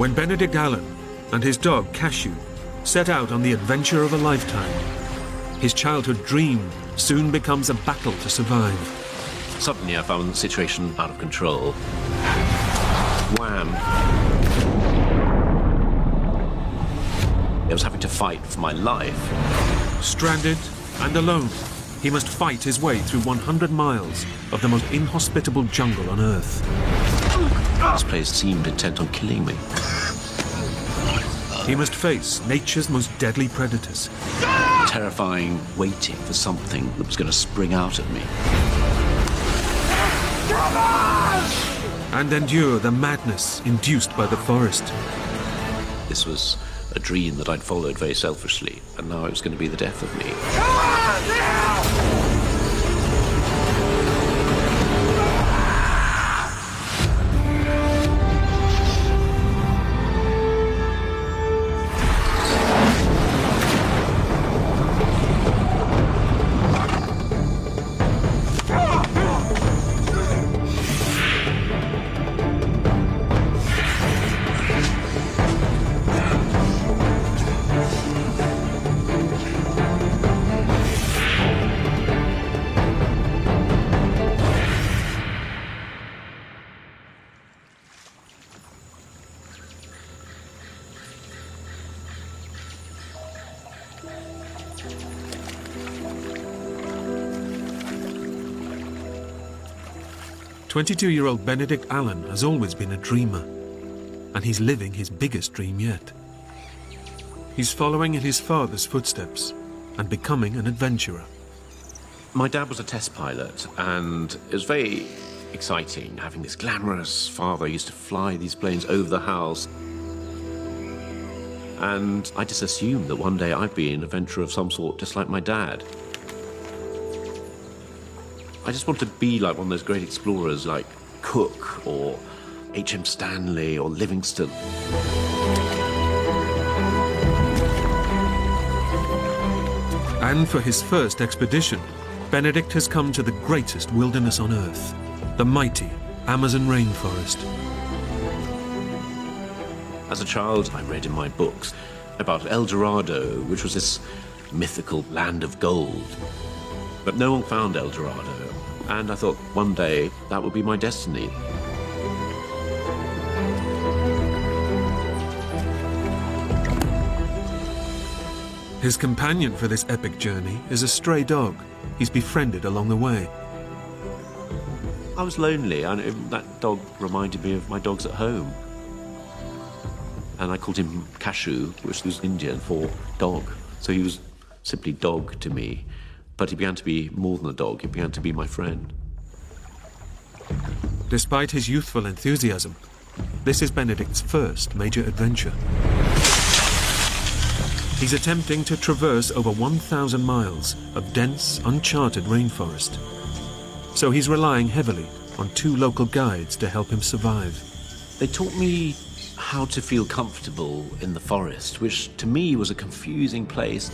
when Benedict Allen and his dog Cashew set out on the adventure of a lifetime. His childhood dream soon becomes a battle to survive. Suddenly I found the situation out of control. Wham! I was having to fight for my life. Stranded and alone, he must fight his way through 100 miles of the most inhospitable jungle on Earth. This place seemed intent on killing me. He must face nature's most deadly predators. Terrifying, waiting for something that was going to spring out at me. And endure the madness induced by the forest. This was a dream that I'd followed very selfishly, and now it was going to be the death of me. 22-year-old Benedict Allen has always been a dreamer, and he's living his biggest dream yet. He's following in his father's footsteps and becoming an adventurer. My dad was a test pilot, and it was very exciting having this glamorous father who used to fly these planes over the house. And I just assumed that one day I'd be an adventurer of some sort, just like my dad. I just wanted to be like one of those great explorers like Cook or H.M. Stanley or Livingstone. And for his first expedition, Benedict has come to the greatest wilderness on Earth, the mighty Amazon rainforest. As a child, I read in my books about El Dorado, which was this mythical land of gold. But no one found El Dorado, and I thought one day that would be my destiny. His companion for this epic journey is a stray dog he's befriended along the way. I was lonely, and that dog reminded me of my dogs at home. And I called him Cashew, which was Indian for dog. So he was simply dog to me. But he began to be more than a dog, he began to be my friend. Despite his youthful enthusiasm, this is Benedict's first major adventure. He's attempting to traverse over 1,000 miles of dense, uncharted rainforest. So he's relying heavily on 2 local guides to help him survive. They taught me how to feel comfortable in the forest, which to me was a confusing place.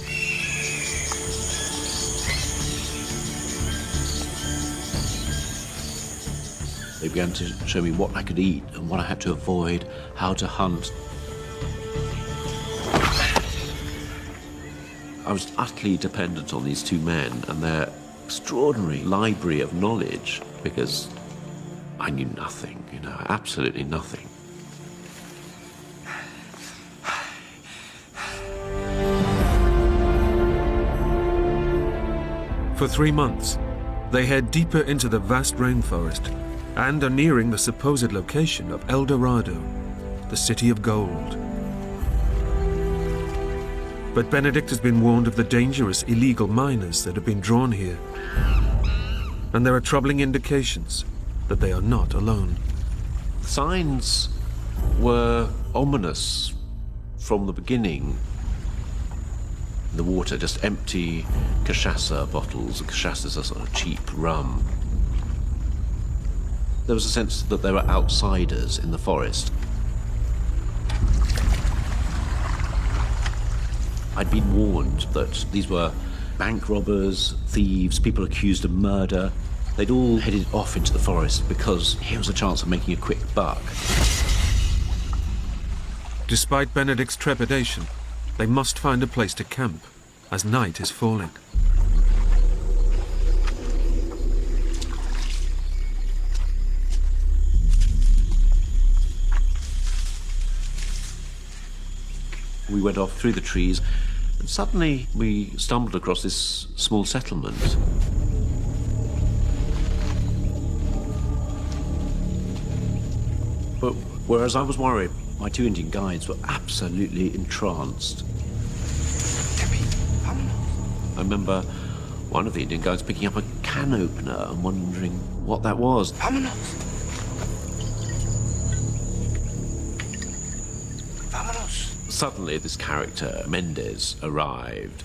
They began to show me what I could eat and what I had to avoid, how to hunt. I was utterly dependent on these 2 men and their extraordinary library of knowledge, because I knew nothing, absolutely nothing. For 3 months, they head deeper into the vast rainforest and are nearing the supposed location of El Dorado, the city of gold. But Benedict has been warned of the dangerous illegal miners that have been drawn here. And there are troubling indications that they are not alone. Signs were ominous from the beginning. The water, just empty cachaça bottles. Cachaça is a sort of cheap rum. There was a sense that there were outsiders in the forest. I'd been warned that these were bank robbers, thieves, people accused of murder. They'd all headed off into the forest because here was a chance of making a quick buck. Despite Benedict's trepidation, they must find a place to camp, as night is falling. We went off through the trees, and suddenly we stumbled across this small settlement. But whereas I was worried, my two Indian guides were absolutely entranced. I remember one of the Indian guides picking up a can opener and wondering what that was. Suddenly, this character, Mendez, arrived.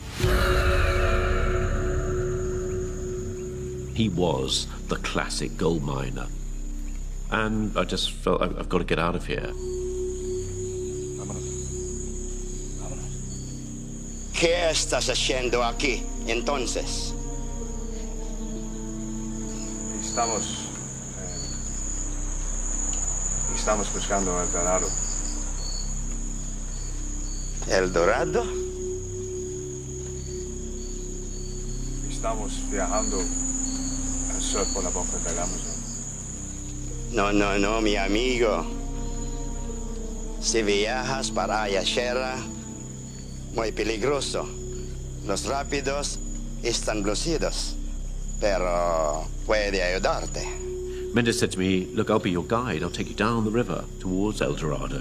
He was the classic gold miner. And I just felt I've got to get out of here. ¿Qué estás haciendo aquí, entonces? Estamos buscando el Dorado. ¿El Dorado? Estamos viajando al sur por la boca del Amazon. No, mi amigo. Si viajas para Ayashera, muy peligroso. Los rápidos están bloqueados, pero puede ayudarte. Mendez said to me, look, I'll be your guide. I'll take you down the river towards El Dorado.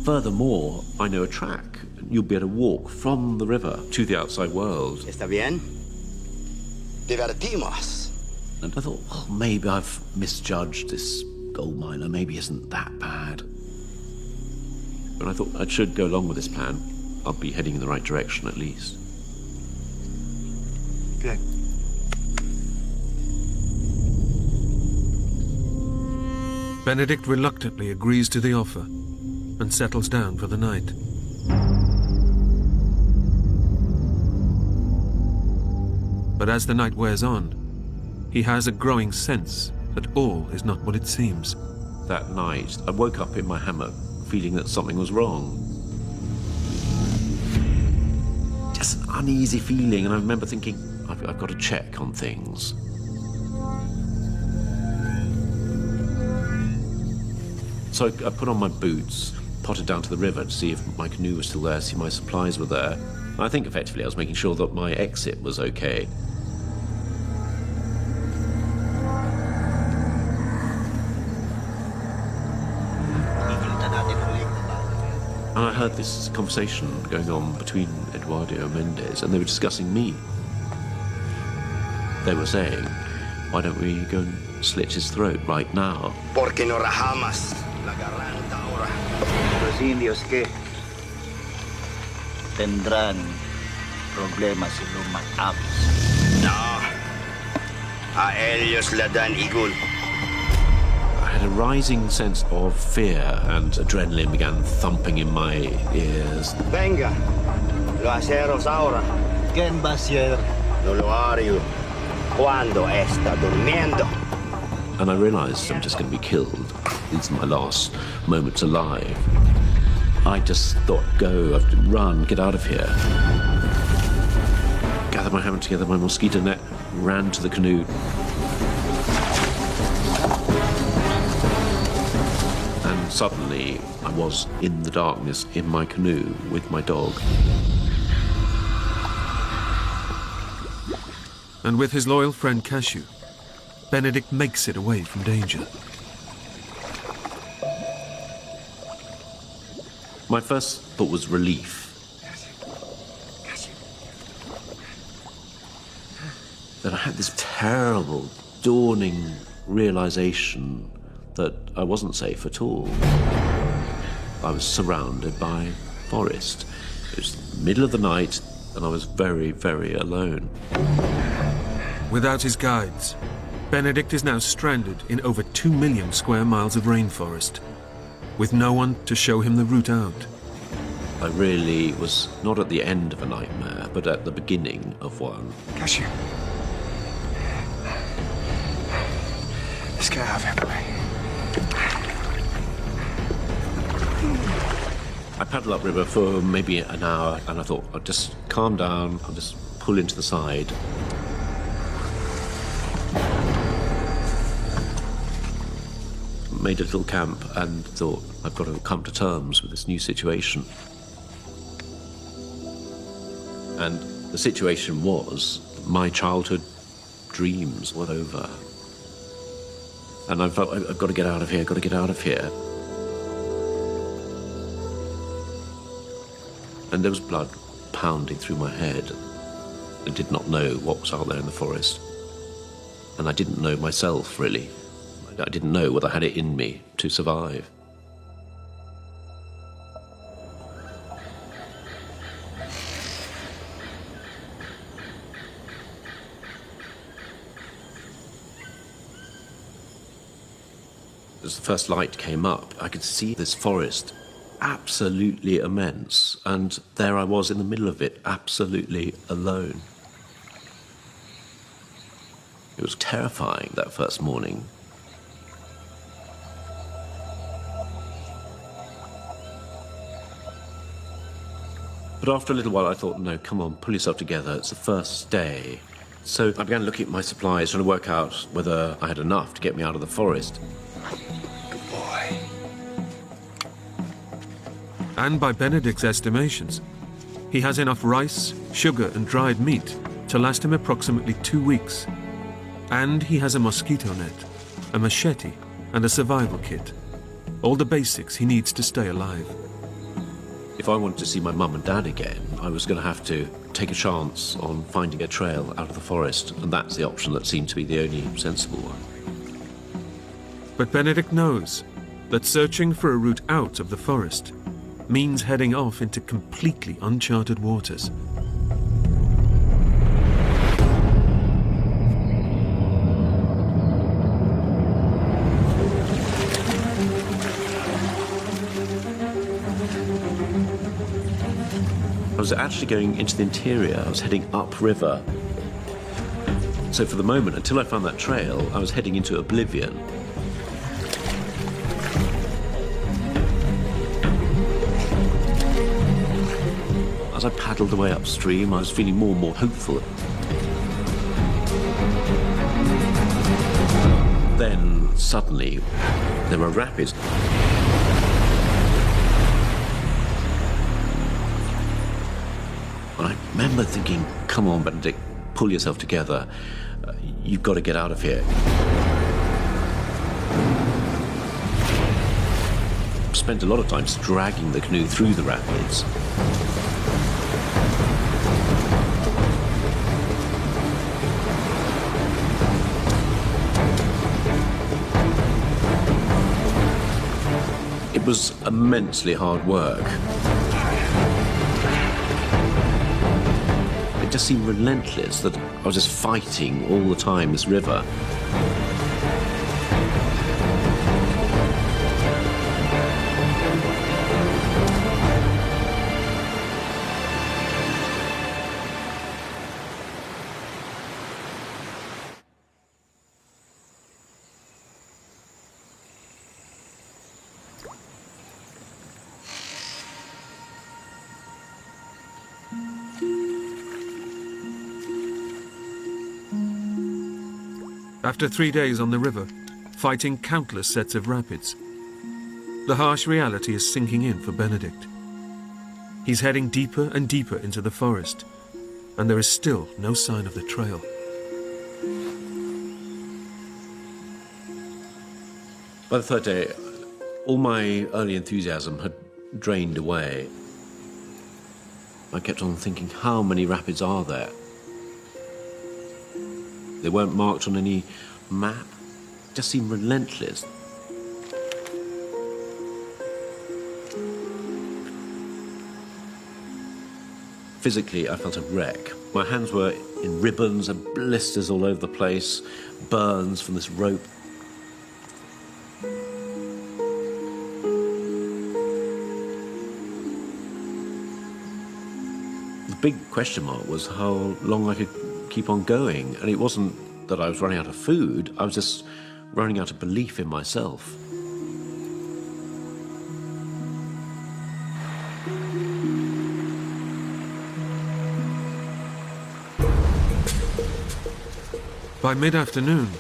Furthermore, I know a track. You'll be able to walk from the river to the outside world. ¿Está bien? Divertimos. And I thought, well, maybe I've misjudged this gold miner. Maybe he isn't that bad. But I thought I should go along with this plan. I'll be heading in the right direction at least. Bien. Benedict reluctantly agrees to the offer and settles down for the night. But as the night wears on, he has a growing sense that all is not what it seems. That night, I woke up in my hammock feeling that something was wrong. Just an uneasy feeling, and I remember thinking, I've got to check on things. So I put on my boots, potted down to the river to see if my canoe was still there, see my supplies were there. I think effectively I was making sure that my exit was okay. And I heard this conversation going on between Eduardo and Mendez, and they were discussing me. They were saying, why don't we go and slit his throat right now? Porque no rajamos la garganta ahora. Los indios que tendrán problemas si lo matamos. No. A ellos le dan igual. I had a rising sense of fear, and adrenaline began thumping in my ears. Venga. Lo hacemos ahora. ¿Quién va a ser? No lo haré cuando está durmiendo. And I realized I'm just going to be killed. These are my last moments alive. I just thought, go, I have to run, get out of here. Gathered my hammock together, my mosquito net, ran to the canoe. And suddenly, I was in the darkness in my canoe with my dog. And with his loyal friend Cashew, Benedict makes it away from danger. My first thought was relief. Then I had this terrible, dawning realization that I wasn't safe at all. I was surrounded by forest. It was the middle of the night, and I was very, very alone. Without his guides, Benedict is now stranded in over 2 million square miles of rainforest, with no one to show him the route out. I really was not at the end of a nightmare, but at the beginning of one. Cashew. Let's get out of here, boy. I paddled upriver for maybe an hour, and I thought, I'll just calm down, I'll just pull into the side. Made a little camp and thought, I've got to come to terms with this new situation. And the situation was, my childhood dreams were over. And I felt, I've got to get out of here, got to get out of here. And there was blood pounding through my head. I did not know what was out there in the forest. And I didn't know myself, really. I didn't know whether I had it in me to survive. As the first light came up, I could see this forest, absolutely immense, and there I was in the middle of it, absolutely alone. It was terrifying that first morning. But after a little while I thought, no, come on, pull yourself together, it's the first day. So I began looking at my supplies, trying to work out whether I had enough to get me out of the forest. Good boy. And by Benedict's estimations, he has enough rice, sugar and dried meat to last him approximately 2 weeks. And he has a mosquito net, a machete and a survival kit. All the basics he needs to stay alive. If I wanted to see my mum and dad again, I was going to have to take a chance on finding a trail out of the forest, and that's the option that seemed to be the only sensible one. But Benedict knows that searching for a route out of the forest means heading off into completely uncharted waters. I was actually going into the interior, I was heading upriver. So for the moment, until I found that trail, I was heading into oblivion. As I paddled away upstream, I was feeling more and more hopeful. Then, suddenly, there were rapids. And I remember thinking, come on, Benedict, pull yourself together. You've got to get out of here. Spent a lot of time dragging the canoe through the rapids. It was immensely hard work. It just seemed relentless that I was just fighting all the time this river. After 3 days on the river, fighting countless sets of rapids, the harsh reality is sinking in for Benedict. He's heading deeper and deeper into the forest, and there is still no sign of the trail. By the third day, all my early enthusiasm had drained away. I kept on thinking, how many rapids are there? They weren't marked on any map. It just seemed relentless. Physically, I felt a wreck. My hands were in ribbons and blisters all over the place, burns from this rope. The big question mark was how long I could keep on going, and it wasn't that I was running out of food, I was just running out of belief in myself. By mid-afternoon,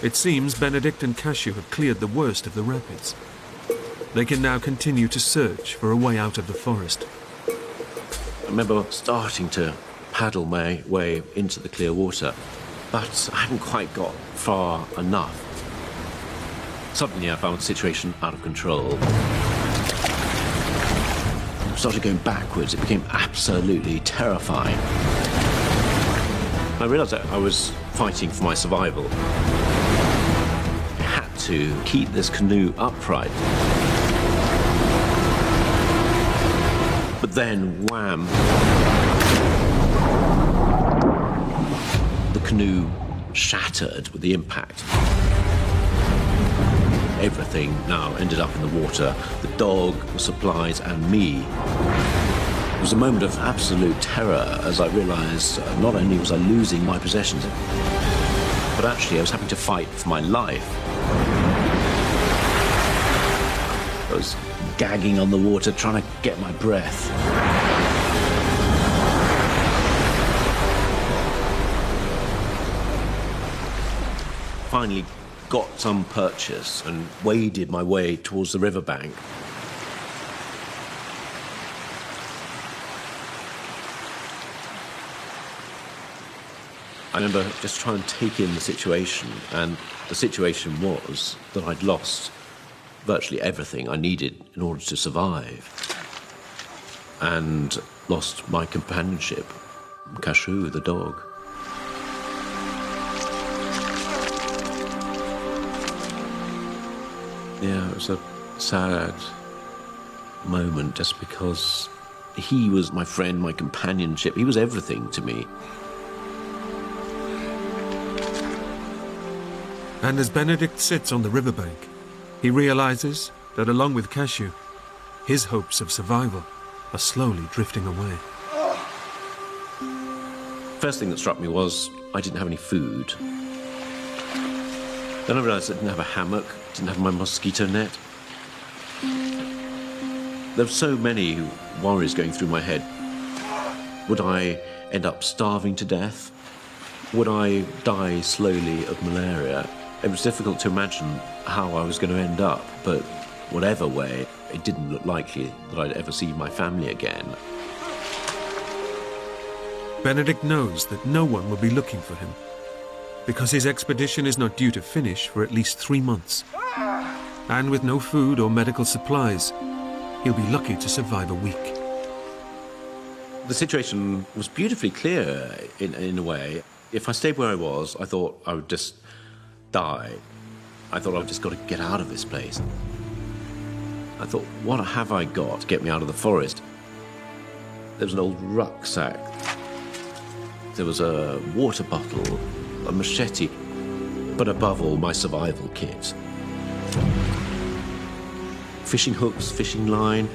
it seems Benedict and Cashew have cleared the worst of the rapids. They can now continue to search for a way out of the forest. I remember starting to paddle my way into the clear water, but I hadn't quite got far enough. Suddenly I found the situation out of control. I started going backwards. It became absolutely terrifying. I realised that I was fighting for my survival. I had to keep this canoe upright. But then, wham! The canoe shattered with the impact. Everything now ended up in the water. The dog, the supplies, and me. It was a moment of absolute terror as I realised not only was I losing my possessions, but actually I was having to fight for my life. I was gagging on the water, trying to get my breath. Finally got some purchase and waded my way towards the riverbank. I remember just trying to take in the situation, and the situation was that I'd lost virtually everything I needed in order to survive, and lost my companionship, Cashew, the dog. Yeah, it was a sad moment just because he was my friend, my companionship. He was everything to me. And as Benedict sits on the riverbank, he realizes that along with Cashew, his hopes of survival are slowly drifting away. First thing that struck me was I didn't have any food. Then I realized I didn't have a hammock, didn't have my mosquito net. There were so many worries going through my head. Would I end up starving to death? Would I die slowly of malaria? It was difficult to imagine how I was going to end up, but whatever way, it didn't look likely that I'd ever see my family again. Benedict knows that no one will be looking for him, because his expedition is not due to finish for at least 3 months. And with no food or medical supplies, he'll be lucky to survive a week. The situation was beautifully clear in a way. If I stayed where I was, I thought I would just die. I thought I've just got to get out of this place. I thought, what have I got to get me out of the forest? There was an old rucksack. There was a water bottle, a machete, but above all, my survival kit. Fishing hooks, fishing line,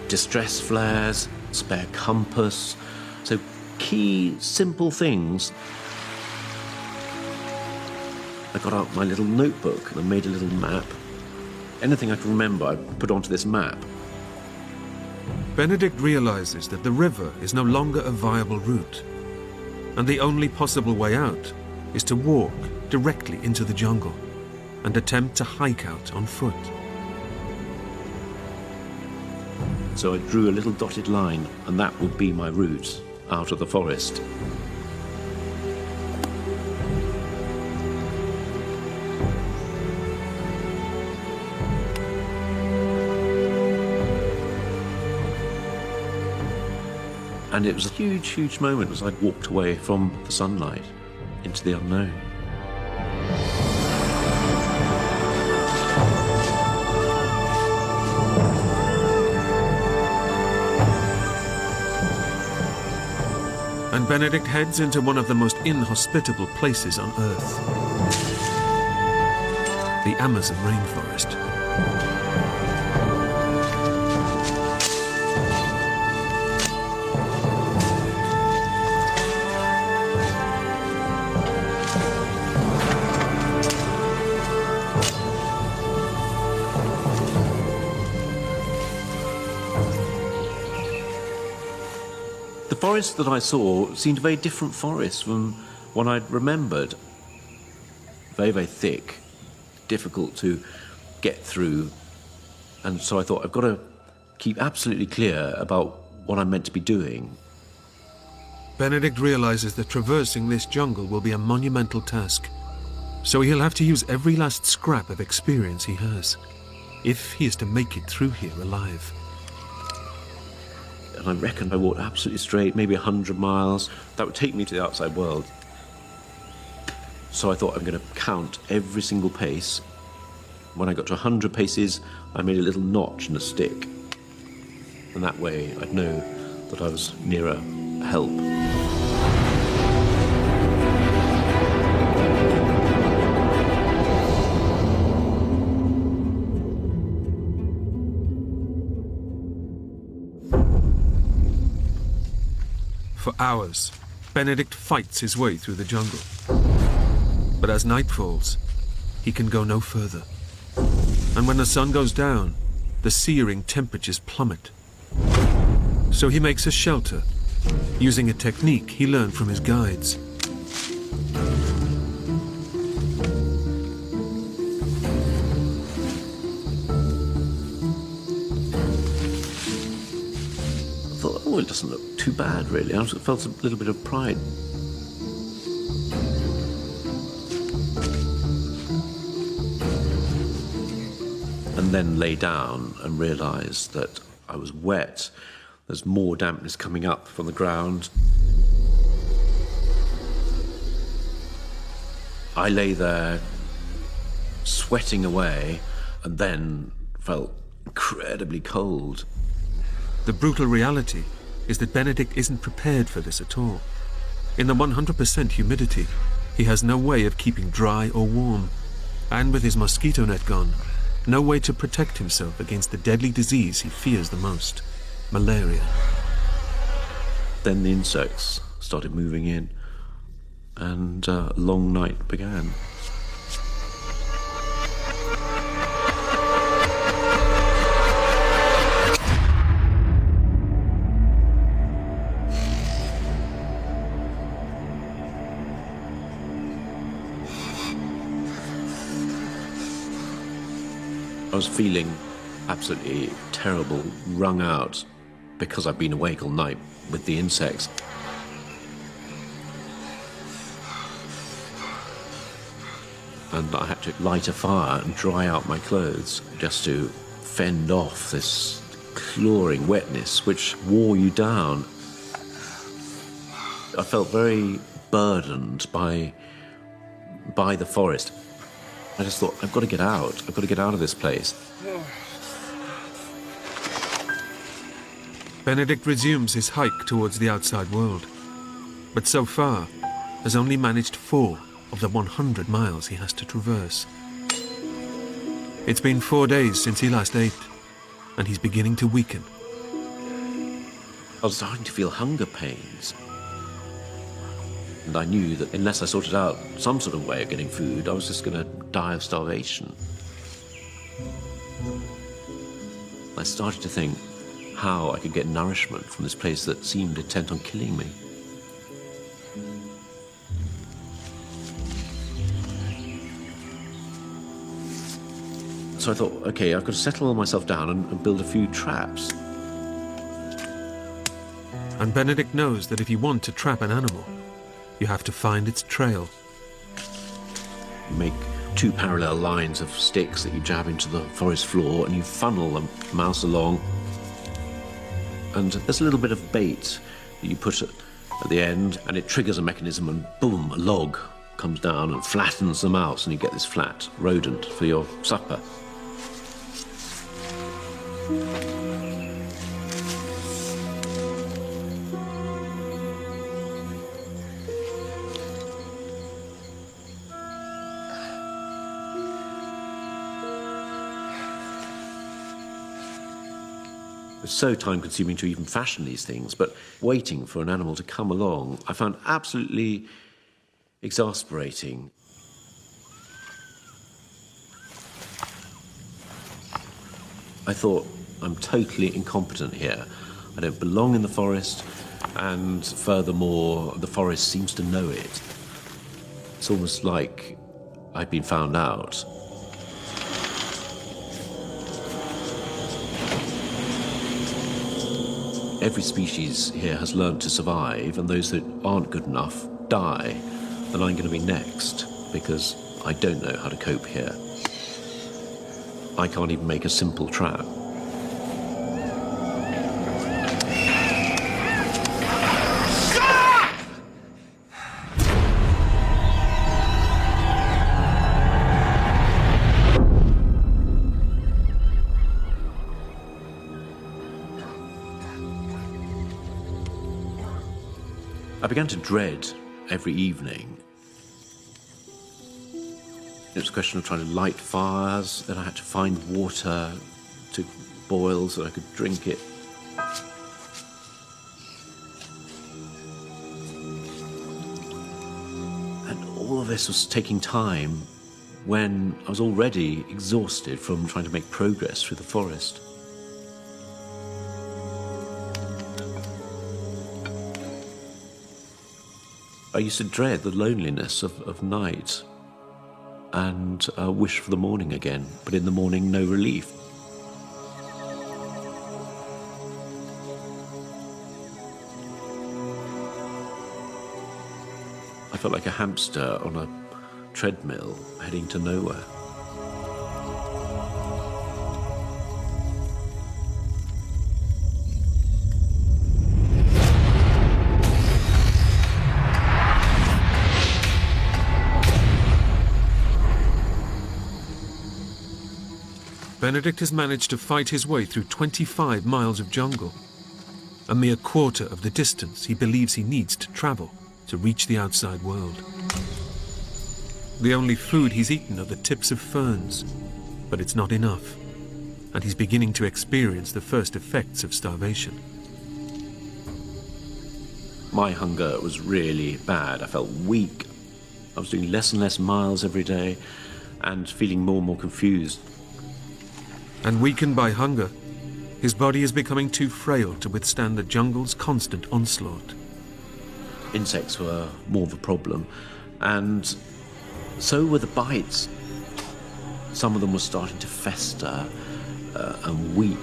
distress flares, spare compass. So key, simple things. I got out my little notebook and I made a little map. Anything I can remember, I put onto this map. Benedict realizes that the river is no longer a viable route, and the only possible way out is to walk directly into the jungle and attempt to hike out on foot. So I drew a little dotted line, and that would be my route out of the forest. And it was a huge, huge moment as I'd walked away from the sunlight into the unknown. And Benedict heads into one of the most inhospitable places on Earth, the Amazon rainforest. The forest that I saw seemed a very different forest from what I'd remembered. very, very thick, difficult to get through. And so I thought, I've got to keep absolutely clear about what I'm meant to be doing. Benedict realizes that traversing this jungle will be a monumental task, so he'll have to use every last scrap of experience he has, if he is to make it through here alive. And I reckon I walked absolutely straight, maybe 100 miles. That would take me to the outside world. So I thought, I'm going to count every single pace. When I got to 100 paces, I made a little notch in a stick. And that way I'd know that I was nearer help. For hours, Benedict fights his way through the jungle. But as night falls, he can go no further. And when the sun goes down, the searing temperatures plummet. So he makes a shelter, using a technique he learned from his guides. Oh, it doesn't look too bad, really. I felt a little bit of pride. And then lay down and realised that I was wet. There's more dampness coming up from the ground. I lay there, sweating away, and then felt incredibly cold. The brutal reality is that Benedict isn't prepared for this at all. In the 100% humidity, he has no way of keeping dry or warm. And with his mosquito net gone, no way to protect himself against the deadly disease he fears the most, malaria. Then the insects started moving in, and a long night began. I was feeling absolutely terrible, wrung out, because I've been awake all night with the insects. And I had to light a fire and dry out my clothes just to fend off this clawing wetness which wore you down. I felt very burdened by the forest. I just thought, I've got to get out. I've got to get out of this place. Benedict resumes his hike towards the outside world, but so far has only managed 4 of the 100 miles he has to traverse. It's been 4 days since he last ate, and he's beginning to weaken. I was starting to feel hunger pains. And I knew that unless I sorted out some sort of way of getting food, I was just going to die of starvation. I started to think how I could get nourishment from this place that seemed intent on killing me. So I thought, okay, I've got to settle myself down and build a few traps. And Benedict knows that if you want to trap an animal, you have to find its trail. You make 2 parallel lines of sticks that you jab into the forest floor, and you funnel the mouse along. And there's a little bit of bait that you put at the end, and it triggers a mechanism, and boom, a log comes down and flattens the mouse, and you get this flat rodent for your supper. It's so time-consuming to even fashion these things, but waiting for an animal to come along, I found absolutely exasperating. I thought, I'm totally incompetent here. I don't belong in the forest, and furthermore, the forest seems to know it. It's almost like I'd been found out. Every species here has learned to survive, and those that aren't good enough die. And I'm going to be next, because I don't know how to cope here. I can't even make a simple trap. I began to dread every evening. It was a question of trying to light fires, then I had to find water to boil so I could drink it. And all of this was taking time when I was already exhausted from trying to make progress through the forest. I used to dread the loneliness of night and wish for the morning again, but in the morning, no relief. I felt like a hamster on a treadmill heading to nowhere. Benedict has managed to fight his way through 25 miles of jungle, a mere quarter of the distance he believes he needs to travel to reach the outside world. The only food he's eaten are the tips of ferns, but it's not enough, and he's beginning to experience the first effects of starvation. My hunger was really bad. I felt weak. I was doing less and less miles every day and feeling more and more confused. And weakened by hunger, his body is becoming too frail to withstand the jungle's constant onslaught. Insects were more of a problem, and so were the bites. Some of them were starting to fester and weep.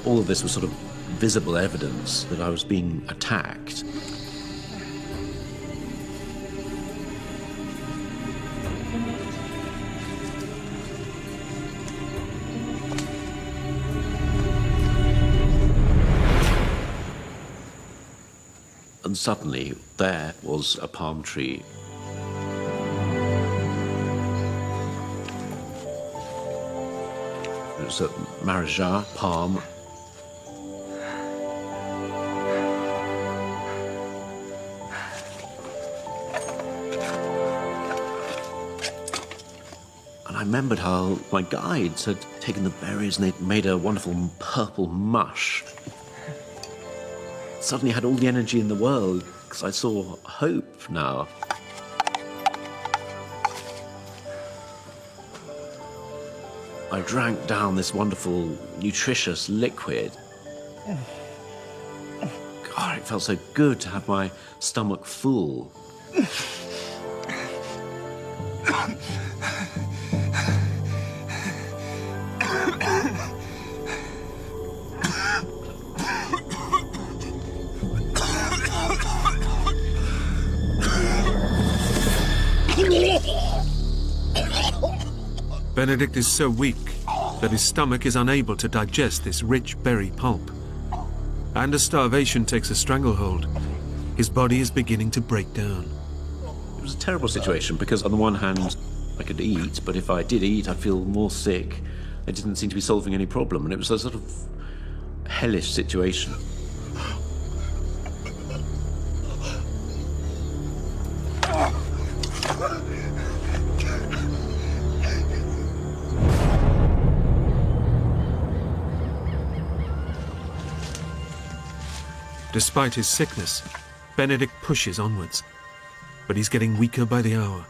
All of this was sort of visible evidence that I was being attacked. And suddenly, there was a palm tree. It was a Marija palm. And I remembered how my guides had taken the berries and they'd made a wonderful purple mush. Suddenly had all the energy in the world because I saw hope now. I drank down this wonderful, nutritious liquid. God, it felt so good to have my stomach full. Benedict is so weak that his stomach is unable to digest this rich berry pulp. And as starvation takes a stranglehold, his body is beginning to break down. It was a terrible situation because on the one hand, I could eat, but if I did eat, I'd feel more sick. It didn't seem to be solving any problem, and it was a sort of hellish situation. Despite his sickness, Benedict pushes onwards, but he's getting weaker by the hour,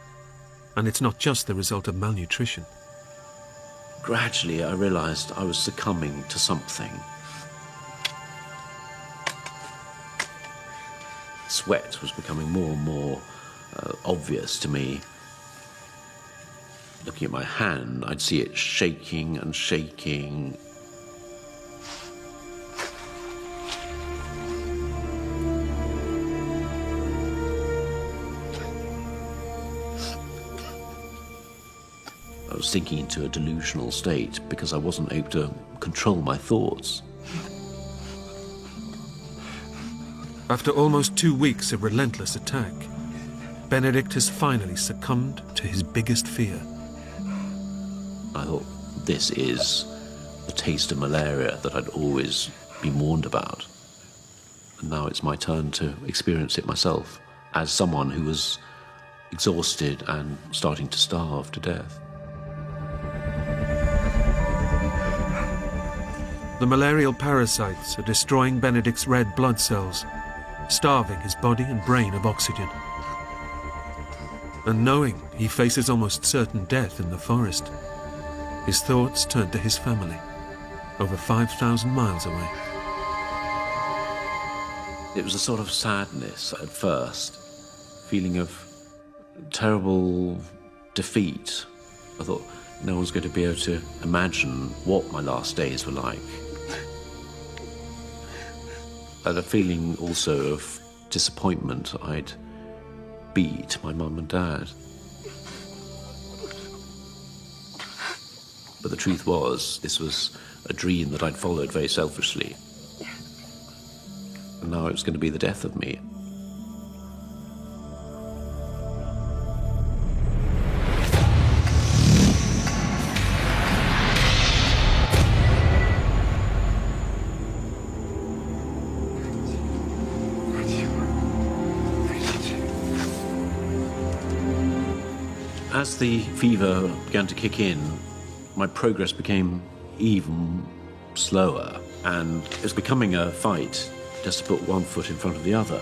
and it's not just the result of malnutrition. Gradually, I realized I was succumbing to something. Sweat was becoming more and more obvious to me. Looking at my hand, I'd see it shaking and shaking. I was sinking into a delusional state because I wasn't able to control my thoughts. After almost 2 weeks of relentless attack, Benedict has finally succumbed to his biggest fear. I thought, this is the taste of malaria that I'd always been warned about. And now it's my turn to experience it myself, as someone who was exhausted and starting to starve to death. The malarial parasites are destroying Benedict's red blood cells, starving his body and brain of oxygen. And knowing he faces almost certain death in the forest, his thoughts turn to his family, over 5,000 miles away. It was a sort of sadness at first, feeling of terrible defeat. I thought no one's going to be able to imagine what my last days were like. I had a feeling also of disappointment. I'd beat my mum and dad. But the truth was, this was a dream that I'd followed very selfishly. And now it was going to be the death of me. As the fever began to kick in, my progress became even slower, and it was becoming a fight just to put one foot in front of the other.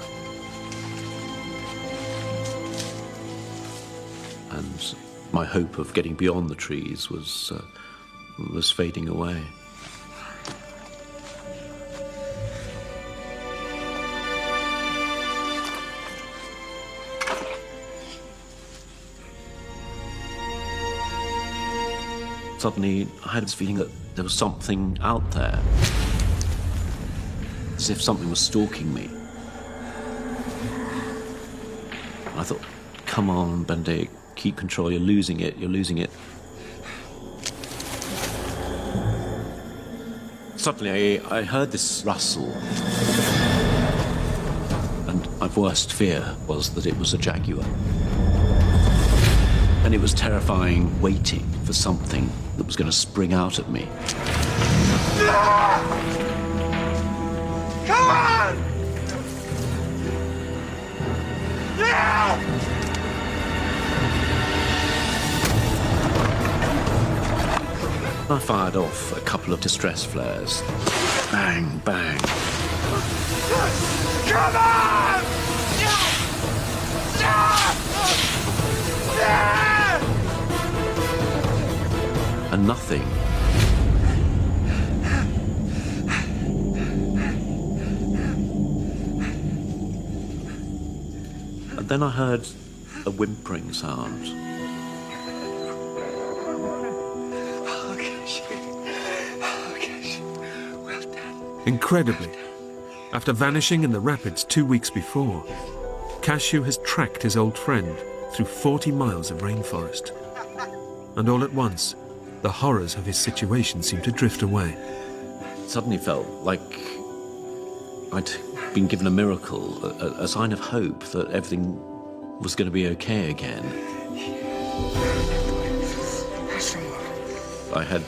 And my hope of getting beyond the trees was fading away. Suddenly, I had this feeling that there was something out there, as if something was stalking me. I thought, come on, Benedict, keep control, you're losing it, you're losing it. Suddenly, I heard this rustle, and my worst fear was that it was a jaguar. And it was terrifying, waiting for something that was going to spring out at me. Come on! Yeah! I fired off a couple of distress flares. Bang, bang. Come on! And nothing. And then I heard a whimpering sound. Well done. Incredibly, after vanishing in the rapids 2 weeks before, Cashew has tracked his old friend through 40 miles of rainforest. And all at once, the horrors of his situation seem to drift away. It suddenly felt like I'd been given a miracle, a sign of hope that everything was going to be okay again. I had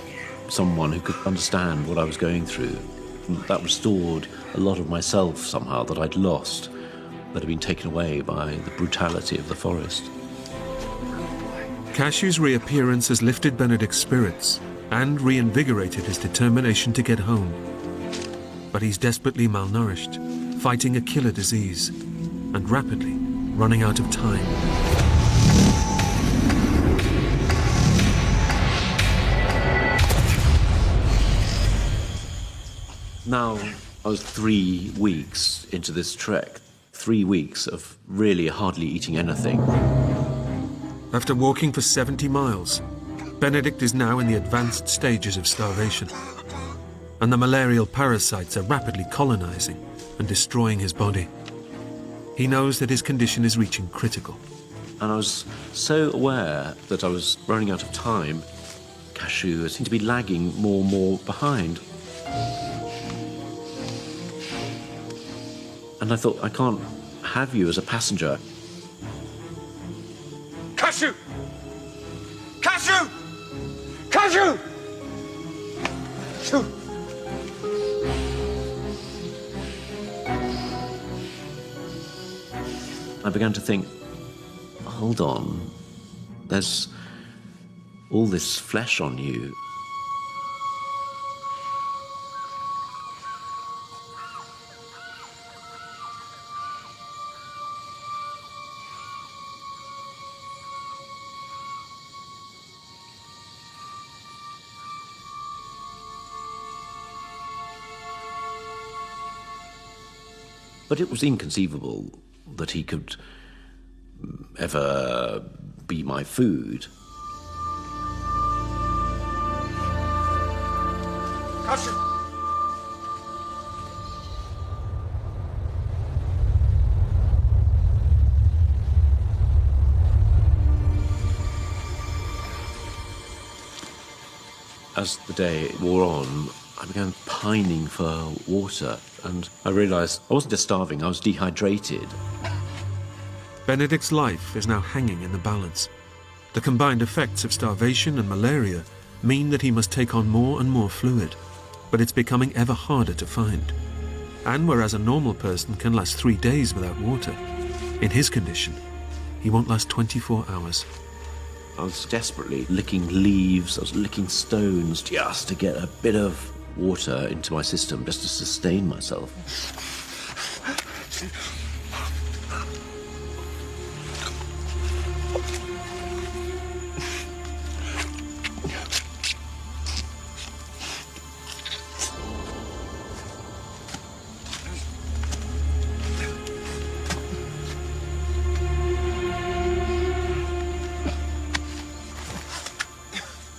someone who could understand what I was going through. That restored a lot of myself somehow that I'd lost, that had been taken away by the brutality of the forest. Cashew's reappearance has lifted Benedict's spirits and reinvigorated his determination to get home. But he's desperately malnourished, fighting a killer disease, and rapidly running out of time. Now, I was 3 weeks into this trek, 3 weeks of really hardly eating anything. After walking for 70 miles, Benedict is now in the advanced stages of starvation, and the malarial parasites are rapidly colonizing and destroying his body. He knows that his condition is reaching critical. And I was so aware that I was running out of time. Cashew seemed to be lagging more and more behind. And I thought, I can't have you as a passenger. Cashew! Cashew! Cashew! Cashew! I began to think, hold on, there's all this flesh on you. But it was inconceivable that he could ever be my food. Cashew! As the day wore on, I began pining for water, and I realized I wasn't just starving, I was dehydrated. Benedict's life is now hanging in the balance. The combined effects of starvation and malaria mean that he must take on more and more fluid, but it's becoming ever harder to find. And whereas a normal person can last 3 days without water, in his condition, he won't last 24 hours. I was desperately licking leaves, I was licking stones just to get a bit of water into my system, just to sustain myself.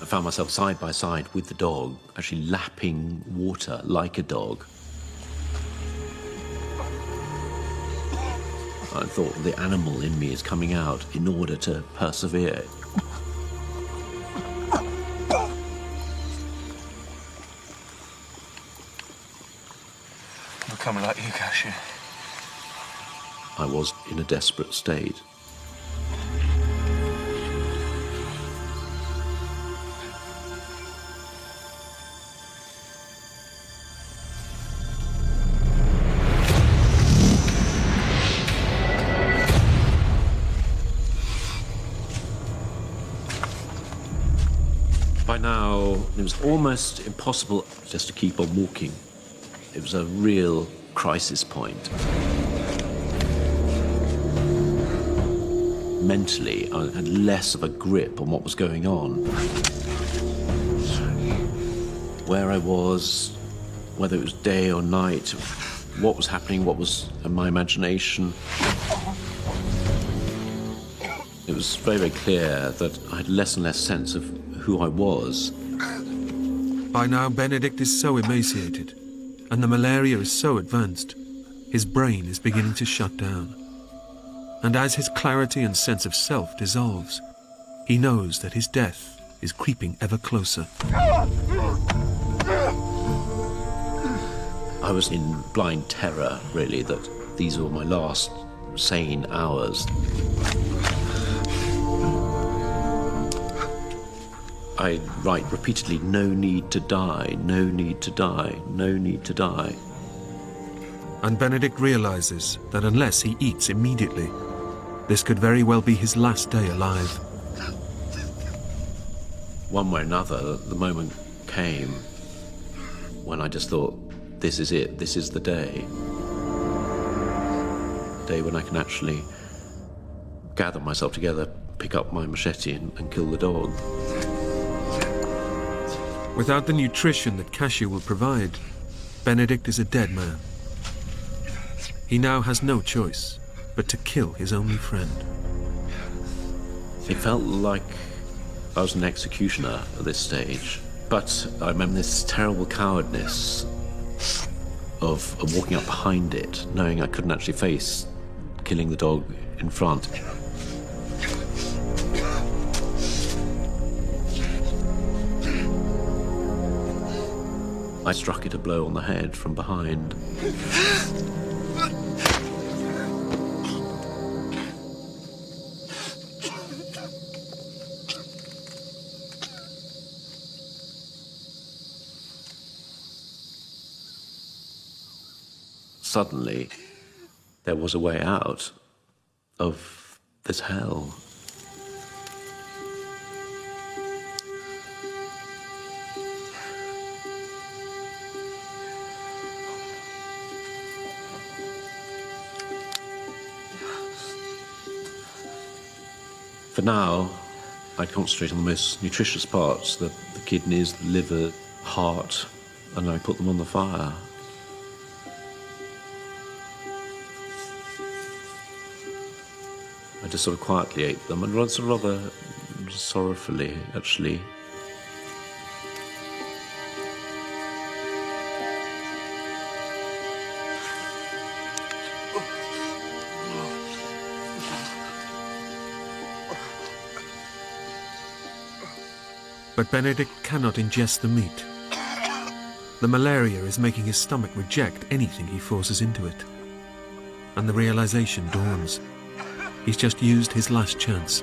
I found myself side by side with the dog, actually lapping water like a dog. I thought the animal in me is coming out in order to persevere. Become like you, Cashew. I was in a desperate state. By now, it was almost impossible just to keep on walking. It was a real crisis point. Mentally, I had less of a grip on what was going on. Where I was, whether it was day or night, what was happening, what was in my imagination. It was very, very clear that I had less and less sense of who I was. By now, Benedict is so emaciated, and the malaria is so advanced, his brain is beginning to shut down. And as his clarity and sense of self dissolves, he knows that his death is creeping ever closer. I was in blind terror, really, that these were my last sane hours. I write repeatedly, no need to die, no need to die, no need to die. And Benedict realizes that unless he eats immediately, this could very well be his last day alive. One way or another, the moment came when I just thought, this is it, this is the day. The day when I can actually gather myself together, pick up my machete and kill the dog. Without the nutrition that Cashew will provide, Benedict is a dead man. He now has no choice but to kill his only friend. It felt like I was an executioner at this stage, but I remember this terrible cowardness of walking up behind it, knowing I couldn't actually face killing the dog in front. I struck it a blow on the head from behind. Suddenly, there was a way out of this hell. For now, I concentrate on the most nutritious parts, the kidneys, the liver, heart, and I put them on the fire. I just sort of quietly ate them, and rather sorrowfully, actually. But Benedict cannot ingest the meat. The malaria is making his stomach reject anything he forces into it. And the realization dawns. He's just used his last chance.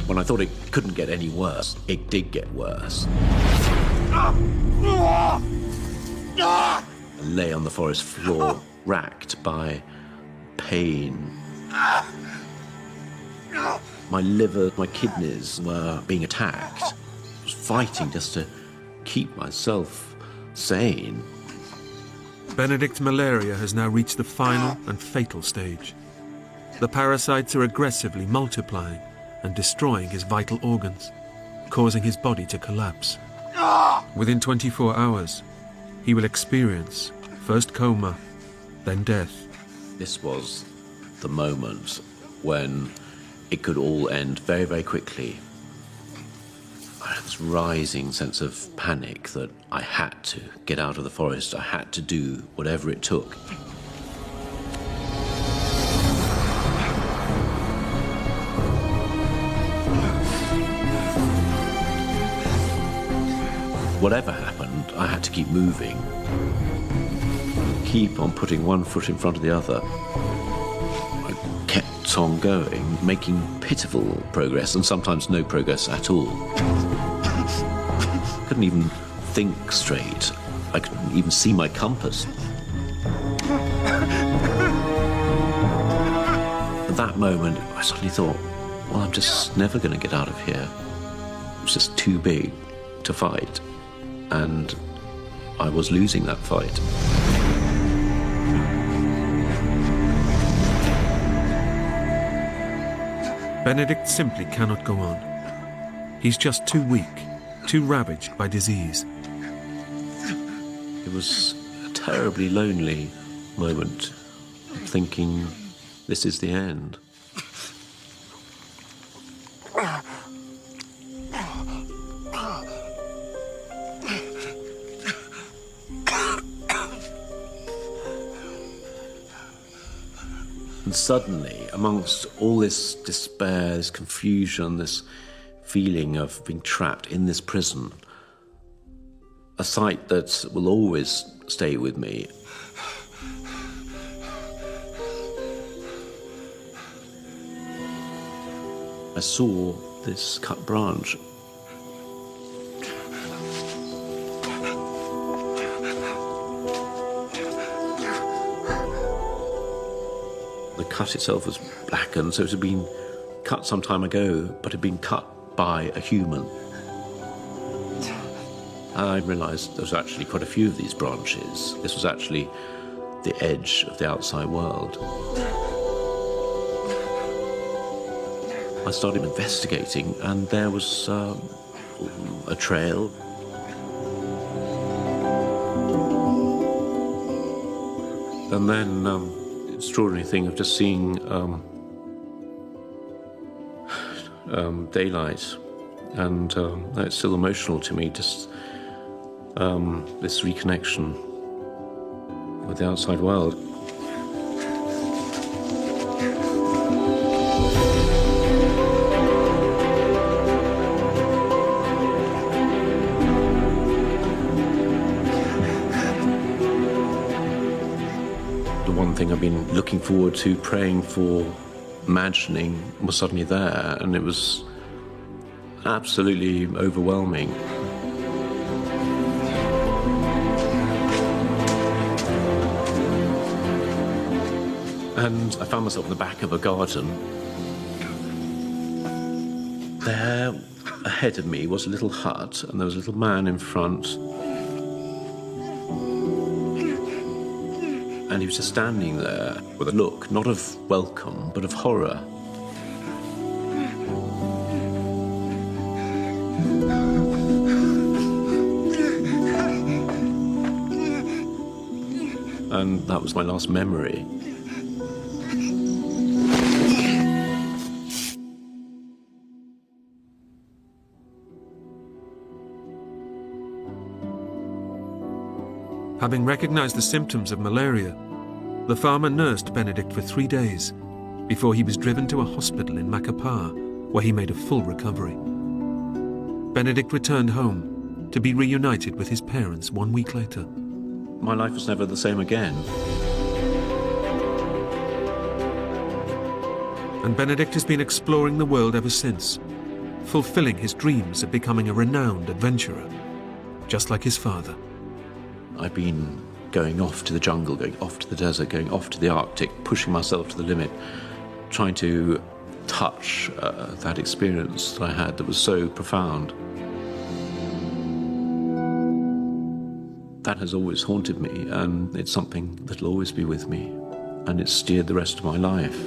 When I thought it couldn't get any worse, it did get worse. I lay on the forest floor, racked by pain. My liver, my kidneys were being attacked. I was fighting just to keep myself sane. Benedict's malaria has now reached the final and fatal stage. The parasites are aggressively multiplying and destroying his vital organs, causing his body to collapse. Within 24 hours, he will experience first coma, then death. This was the moment when it could all end very, very quickly. I had this rising sense of panic that I had to get out of the forest. I had to do whatever it took. Whatever happened, I had to keep moving. Keep on putting one foot in front of the other. I kept on going, making pitiful progress, and sometimes no progress at all. Couldn't even think straight. I couldn't even see my compass. At that moment, I suddenly thought, well, I'm just never going to get out of here. It's just too big to fight. And I was losing that fight. Benedict simply cannot go on. He's just too weak, too ravaged by disease. It was a terribly lonely moment, thinking this is the end. And suddenly, amongst all this despair, this confusion, this feeling of being trapped in this prison, a sight that will always stay with me. I saw this cut branch. The cut itself was blackened, so it had been cut some time ago, but had been cut by a human. And I realised there was actually quite a few of these branches. This was actually the edge of the outside world. I started investigating, and there was a trail. And then extraordinary thing of just seeing daylight, and it's still emotional to me, just this reconnection with the outside world. One thing I've been looking forward to, praying for, imagining, was suddenly there, and it was absolutely overwhelming. And I found myself in the back of a garden. There, ahead of me, was a little hut, and there was a little man in front. And he was just standing there with a look, not of welcome, but of horror. And that was my last memory. Having recognized the symptoms of malaria, the farmer nursed Benedict for 3 days before he was driven to a hospital in Macapá, where he made a full recovery. Benedict returned home to be reunited with his parents 1 week later. My life was never the same again. And Benedict has been exploring the world ever since, fulfilling his dreams of becoming a renowned adventurer, just like his father. I've been going off to the jungle, going off to the desert, going off to the Arctic, pushing myself to the limit, trying to touch that experience that I had that was so profound. That has always haunted me, and it's something that'll always be with me, and it's steered the rest of my life.